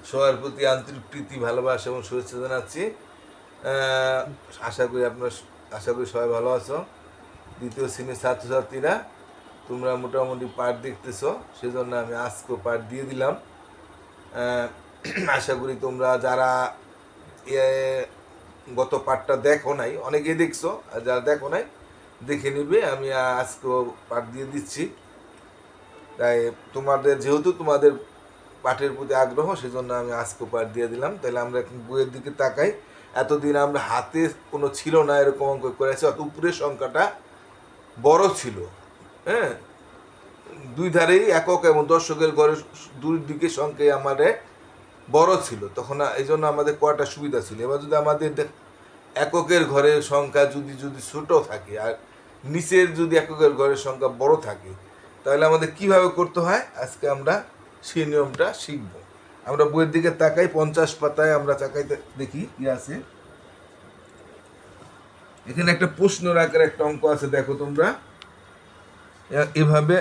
সবার প্রতি আন্তরিক প্রীতি ভালোবাসা এবং শুভেচ্ছা জানাচ্ছি। আশা করি সবাই ভালো আছো। দ্বিতীয় শ্রেণীর ছাত্রছাত্রীরা তোমরা মোটামুটি পাঠ দেখতেছো, সেজন্য আমি আজকেও পাঠ দিয়ে দিলাম। আশা করি তোমরা যারা গত পাঠটা দেখো নাই, অনেকেই দেখছো, আর যারা দেখো নাই দেখে নিবে। আমি আজকেও পাঠ দিয়ে দিচ্ছি। তাই যেহেতু তোমাদের পাঠের প্রতি আগ্রহ, সেজন্য আমি আজকে পাঠ দিয়ে দিলাম। তাহলে আমরা এখন বইয়ের দিকে তাকাই। এতদিন আমরা হাতে কোনো ছিল না এরকম অঙ্ক করেছি, অত উপরের সংখ্যাটা বড় ছিল। হ্যাঁ, দুই ধারেই একক এবং দর্শকের ঘরে দুই দিকে সংখ্যায় আমাদের বড় ছিল, তখন এই জন্য আমাদের কয়টা সুবিধা ছিল। এবার যদি আমাদের এককের ঘরের সংখ্যা যদি যদি ছোট থাকে আর নিচের যদি এককের ঘরের সংখ্যা বড় থাকে, তাহলে আমাদের কিভাবে করতে হয় আজকে আমরা সেই নিয়মটা শিখব। আমরা বইয়ের দিকে তাকাই, 50 পাতায় আমরা তাকাইতে দেখি কি আছে। এখানে একটা প্রশ্ন আকারে একটা অঙ্ক আছে, দেখো তোমরা। এভাবে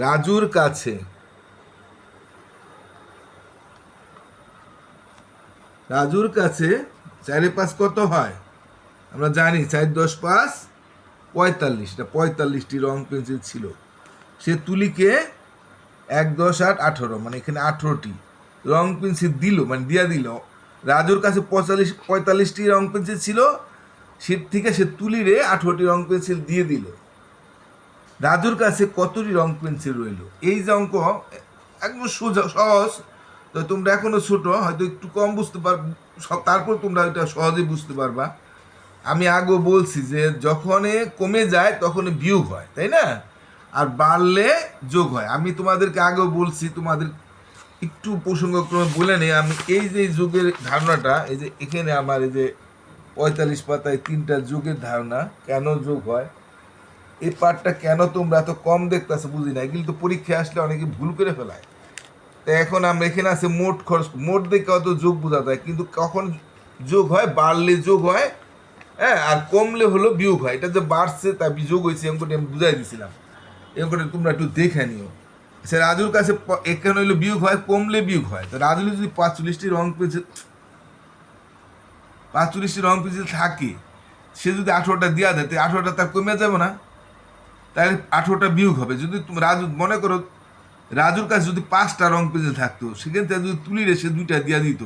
রাজুর কাছে 4-5 কত হয়? আমরা জানি 4-10-5 45। 45টি রং পেন্সিল ছিল। সে তুলিকে 1-10-8-18, মানে এখানে 18টি রং পেন্সিল দিল, মানে দিয়া দিল। রাজুর কাছে 45টি রং পেন্সিল ছিল, সে থেকে সে তুলিরে 18টি রং পেন্সিল দিয়ে দিল। রাজুর কাছে কতটি রং পেন্সিল রইল? এই যে অঙ্ক একদম সহজ। তো তোমরা এখনো ছোট, হয়তো একটু কম বুঝতে পারবে, তারপর তোমরা এটা সহজেই বুঝতে পারবা। আমি আগে বলছি যে যখনই কমে যায় তখন বিয়োগ হয়, তাই না? আর বাড়লে যোগ হয়। আমি তোমাদেরকে আগেও বলছি, তোমাদের একটু প্রসঙ্গক্রমে বলে নেই। আমি এই যে যোগের ধারণাটা, এই যে এখানে আমার এই যে 45 পাতায় 3টা যোগের ধারণা, কেন যোগ হয়, এই পার্টটা কেন তোমরা এত কম দেখতেছো বুঝি না। এগুলো তো পরীক্ষায় আসলে অনেকে ভুল করে ফেলায়। তো এখন আমরা এখানে আছে মোট খরচ, মোট দেখে অত যোগ বোঝা যায়, কিন্তু কখন যোগ হয়? বাড়লে যোগ হয়, হ্যাঁ, আর কমলে হলো বিয়োগ হয়। এটা যে বাড়ছে তা যোগ হয়েছে, অঙ্কটি আমি বুঝাই দিয়েছিলাম। এই অঙ্কটা তোমরা একটু দেখে নিও। সে রাজুর কাছে এখানে হইলো বিয়োগ হয়, কমলে বিয়োগ হয়। তো রাজুর যদি 45টি রং পেন্সিল থাকে, সে যদি 18টা দেওয়া দেয়, তো 18টা তার কমে যাবে না? তাহলে 18টা বিয়োগ হবে। যদি তুমি রাজু মনে করো, রাজুর কাছে যদি 5টা রং পেন্সিল থাকতো, সেখান থেকে যদি তুলি রে সে 2টা দিয়া দিত,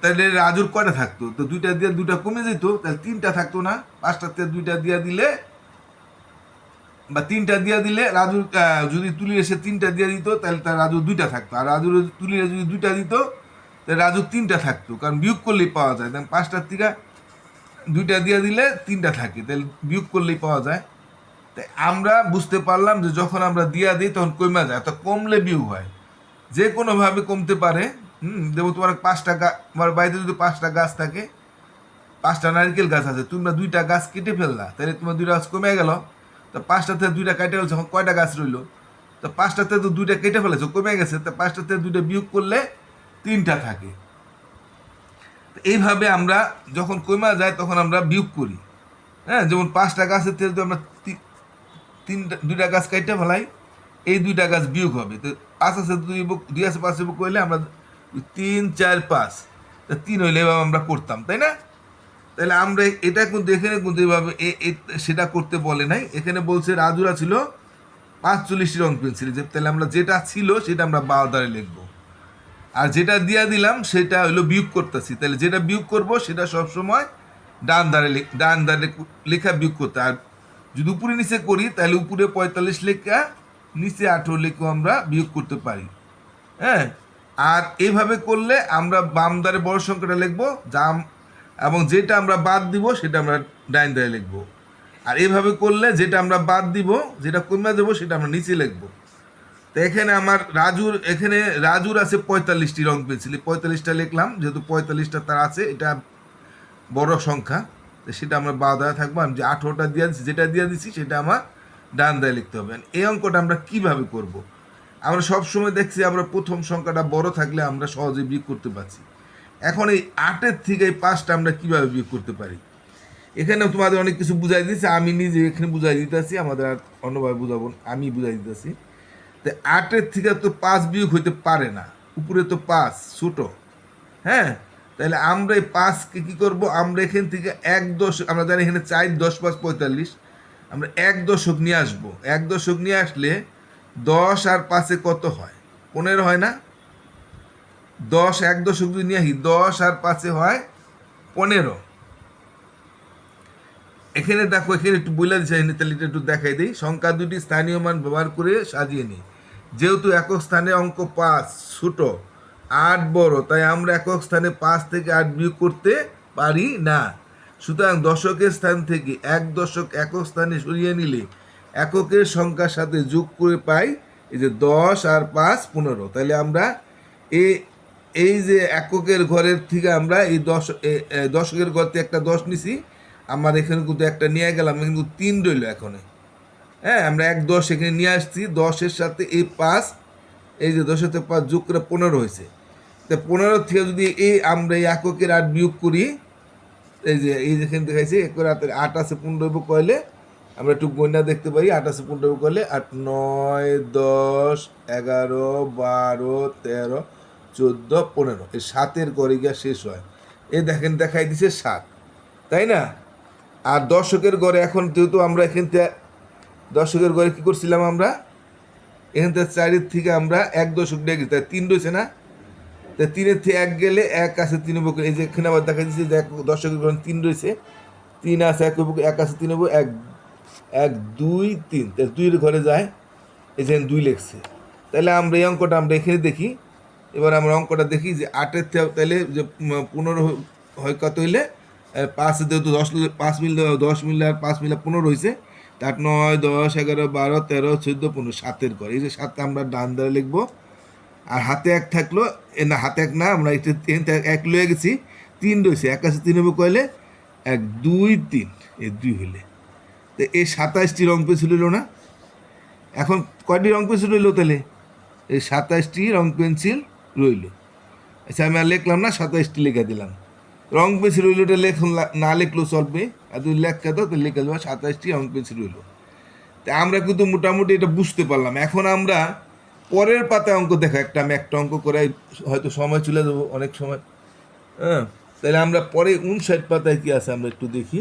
তাহলে রাজুর কয়টা থাকতো? তো 2টা দিয়ে 2টা কমে যেত, তাহলে 3টা থাকতো না। 5টার থেকে 2টা দিয়া দিলে বা 3টা দিয়া দিলে রাজুর যদি তুলি এসে 3টা দিয়ে দিত, তাহলে তার রাজুর 2টা থাকতো। আর রাজুর তুলি যদি 2টা দিত, তাহলে রাজুর 3টা থাকতো, কারণ বিয়োগ করলেই পাওয়া যায়। তাহলে 5টার থেকে 2টা দিয়ে দিলে 3টা থাকে, তাহলে বিয়োগ করলেই পাওয়া যায়। তাই আমরা বুঝতে পারলাম যে যখন আমরা দিয়া দিই তখন কমে যায়, তো কমলে বিয়োগ হয়। যে কোনোভাবে কমতে পারে। যেমন তোমার তোমার বাড়িতে যদি 5টা গাছ থাকে, 5টা নারকেল গাছ আছে, তোমরা 2টা গাছ কেটে ফেললা, তাহলে তোমার 2টা গাছ কমে গেল। তো 5টা থেকে 2টা কেটে ফেলছো, এখন কয়টা গাছ রইলো? তো 5টা থেকে তো 2টা কেটে ফেলেছো, কমে গেছে। তো 5টা থেকে 2টা বিয়োগ করলে 3টা থাকে। এইভাবে আমরা যখন কমে যায় তখন আমরা বিয়োগ করি। হ্যাঁ, যেমন 5টা গাছের থেকে যদি আমরা 2টা গাছ কেটে ফেলাই, এই 2টা গাছ বিয়োগ হবে। তো 5 আছে 2 আছে 5 করলে আমরা 3-4-5, 3 হইলে এভাবে আমরা করতাম, তাই না? তাহলে আমরা এটা কিন্তু এখানে কিন্তু এভাবে সেটা করতে বলে নাই। এখানে বলছে রাজুরা ছিল 45টি রং পেন্সিল। তাহলে আমরা যেটা ছিল সেটা আমরা বাঁ ধারে লিখবো, আর যেটা দিয়া দিলাম সেটা হলো বিয়োগ করতেছি। তাহলে যেটা বিয়োগ করব সেটা সবসময় ডান ধারে লেখা বিয়োগ করতে। আর যদি উপরে নিচে করি, তাহলে উপরে 45 লেখা, নিচে 18 লেখা আমরা বিয়োগ করতে পারি। হ্যাঁ, আর এইভাবে করলে আমরা বাম ধারে বড় সংখ্যাটা লিখবো, এবং যেটা আমরা বাদ দিব সেটা আমরা ডাইন ধারে লিখবো। আর এইভাবে করলে যেটা আমরা বাদ দিব, যেটা কমে দেবো, সেটা আমরা নিচে লিখবো। তো এখানে আমার রাজুর আছে 45টি রং পেন্সিল। 45টা লিখলাম, যেহেতু 45টা তার আছে, এটা বড় সংখ্যা, তো সেটা আমরা বাঁ ধারে থাকবো। আমি যে 18টা দিয়ে দিচ্ছি, যেটা দিয়ে দিচ্ছি সেটা আমার ডান ধারে লিখতে হবে। এই অঙ্কটা আমরা কিভাবে করব? আমরা সবসময় দেখছি আমরা প্রথম সংখ্যাটা বড় থাকলে আমরা সহজে বিয়োগ করতে পারছি। এখন এই 8-এর থেকে এই 5টা আমরা কিভাবে বিয়োগ করতে পারি? এখানে তোমাদের অনেক কিছু বুঝাই দিচ্ছি, আমি নিজে এখানে বুঝাই দিতেছি, আমাদের আর অন্যভাবে বুঝাবো, আমি বুঝাই দিতেছি। তো 8-এর থেকে তো 5 বিয়োগ হইতে পারে না। উপরে তো 5 ছোট, হ্যাঁ, তাহলে আমরা এই 5কে কী করবো, আমরা এখান থেকে 1 দশক, আমরা জানি এখানে 4 10 5 45, আমরা 1 দশক নিয়ে আসবো। 1 দশক নিয়ে আসলে 10 আর 5-এ কত হয়? 15 হয় না? 10 1 দশক যদি নিয়ে আসি, 10 আর 5-এ হয় 15। এখানে দেখো, এখানে একটু বলে দিচ্ছে, তাহলে এটা একটু দেখাই দিই। সংখ্যা দুটি স্থানীয় মান ব্যবহার করে সাজিয়ে নিই। যেহেতু একক স্থানে অঙ্ক 5 ছোট, 8 বড়, তাই আমরা একক স্থানে 5 থেকে 8 বিয়োগ করতে পারি না। সুতরাং দশকের স্থান থেকে 1 দশক একক স্থানে সরিয়ে নিলে এককের সংখ্যার সাথে যোগ করে পাই এই যে 10 আর 5 15। তাহলে আমরা এই এই যে এককের ঘরের থেকে আমরা এই দশকের ঘর থেকে একটা 10 নিছি, আমার এখানে কিন্তু একটা নিয়ে গেলাম, কিন্তু 3 রইল এখানে। হ্যাঁ, আমরা 1 10 এখানে নিয়ে আসছি, 10-এর সাথে এই 5, এই যে 10-এর সাথে 5 যোগ করে 15 হয়েছে। তো 15 থেকে যদি আমরা এই এককের 8 বিয়োগ করি, এই যেখানে দেখাইছি একর 8 আছে 15 কইলে আমরা একটু গণনা দেখতে পারি। 8 আছে 15 কইলে 8 9 10 11 12 13 14 15, এই 7-এর ঘরে গিয়া শেষ হয়। এই দেখেন দেখাই দিছে 7, তাই না? আর দশকের ঘরে এখন যেহেতু আমরা এখান থেকে দশকের ঘরে কী করছিলাম, আমরা এখান থেকে 4-এর থেকে আমরা 1 দশক নিয়ে গেছি, তাই 3 রয়েছে না? তাই 3-এর থেকে 1 গেলে 1 আছে 3 হবে, এই যে এখানে আবার দেখা যাচ্ছে যে দশকের ঘরে 3 রয়েছে, 3 আছে 1 হবে, 1 আছে 3 হবে, 1 1 2 3, তাই 2-এর ঘরে যায়, এই যে 2 লিখছে। তাহলে আমরা এই অঙ্কটা আমরা এখানে দেখি। এবার আমরা অঙ্কটা দেখি যে 8-এর থেকে তাহলে যে 15 হয় কত হইলে 5 যেহেতু 5 মিললে 10 মিললে আর 5 মিলে 15 হয়েছে, 8 9 10 11 12 13 14 15, 7-এর ঘর। এই যে 7 আমরা ডান ধারে লিখবো, আর হাতে 1 থাকলো, না হাতে 1 না, আমরা এটা 1 লয়ে গেছি, 3 রয়েছে, 1 আছে 3 হবে কইলে 1 2 3, এই 2 হইলে তো এই 27টি রং পেন্সিল হইল না? এখন কয়টি রং পেন্সিল রইল তাহলে? এই 27টি রং পেন্সিল রইল। আচ্ছা, আমি আর লিখলাম না, 27টি লিখে দিলাম। রং পেন্সিল রইল, এটা না লিখলেও চলবে, আর তুমি লেখা দাও তো লিখে দেবো 27টি রং পেন্সিল রইল। তা আমরা কিন্তু মোটামুটি এটা বুঝতে পারলাম। এখন আমরা পরের পাতায় অঙ্ক দেখা, আমি একটা অঙ্ক করে হয়তো সময় চলে যাবো অনেক সময়, হ্যাঁ। তাহলে আমরা পরে 59 পাতায় কি আছে আমরা একটু দেখি।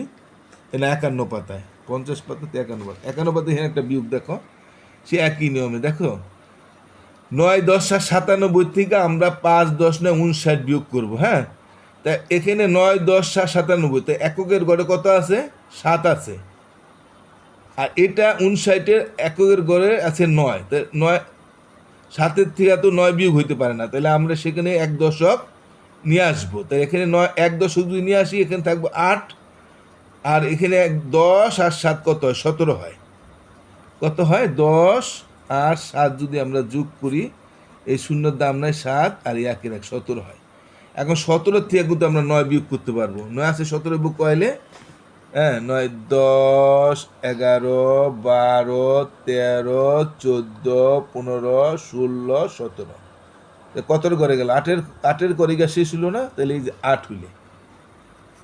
এটা 51 পাতায়, 50 পাতাতে 51 পাতা, 51 পাতায় এখানে একটা বিয়োগ দেখো, সে একই নিয়মে দেখো, 9 10 আর 97 থেকে আমরা 5 10 9 59 বিয়োগ করবো, হ্যাঁ। তা এখানে 9 10 আর 97, তো এককের ঘরে কত আছে? 7 আছে, আর এটা 59-এর এককের ঘরে আছে 9, তো 9 7-এর থেকে তো 9 বিয়োগ হইতে পারে না, তাহলে আমরা সেখানে 1 দশক নিয়ে আসবো। তাই এখানে 1 দশক যদি নিয়ে আসি, এখানে থাকবো 8, আর এখানে 10 আর 7 কত হয়? 17 হয়। কত হয়? 10 আর 7 যদি আমরা যোগ করি, এই শূন্যর দাম নাই 7, আর 1-এর 1 17 হয়। এখন 17 থেকে কিন্তু আমরা 9 বিয়োগ করতে পারবো। 9 আছে 17 বিয়োগ কয়লে? হ্যাঁ, 9 10 11 12 13 14 15 16 17, কতর ঘরে গেল? 8-এর ঘরে গিয়ে শেষ হলো না? তাহলে এই যে 8 হইলে,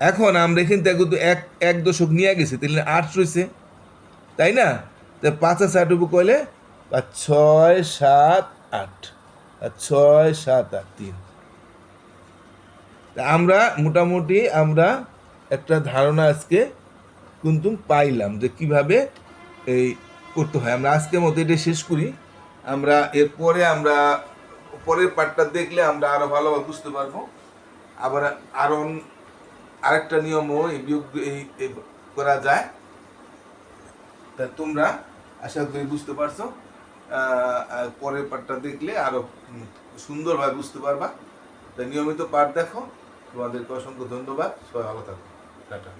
এখন আমরা এখান থেকে কিন্তু 1 দশক নিয়ে গেছি, তাহলে 8 রয়েছে, তাই না? তো 5 আছে 8 উপর কইলে 6 7 8, আর 6 7 8 3। তা আমরা মোটামুটি আমরা একটা ধারণা আজকে কিন্তু পাইলাম যে কিভাবে এই করতে হয়। আমরা আজকের মতো এটা শেষ করি। আমরা এরপরে আমরা পরের পার্টটা দেখলে আমরা আরো ভালোভাবে বুঝতে পারবো। আবার আরেকটা নিয়মও এই বিয়োগ এই করা যায়। তা তোমরা আশা করি বুঝতে পারছো। পরের পার্টটা দেখলে আরো সুন্দরভাবে বুঝতে পারবা। তা নিয়মিত পাঠ দেখো। তোমাদেরকে অসংখ্য ধন্যবাদ। সবাই ভালো থাকো। টাটা।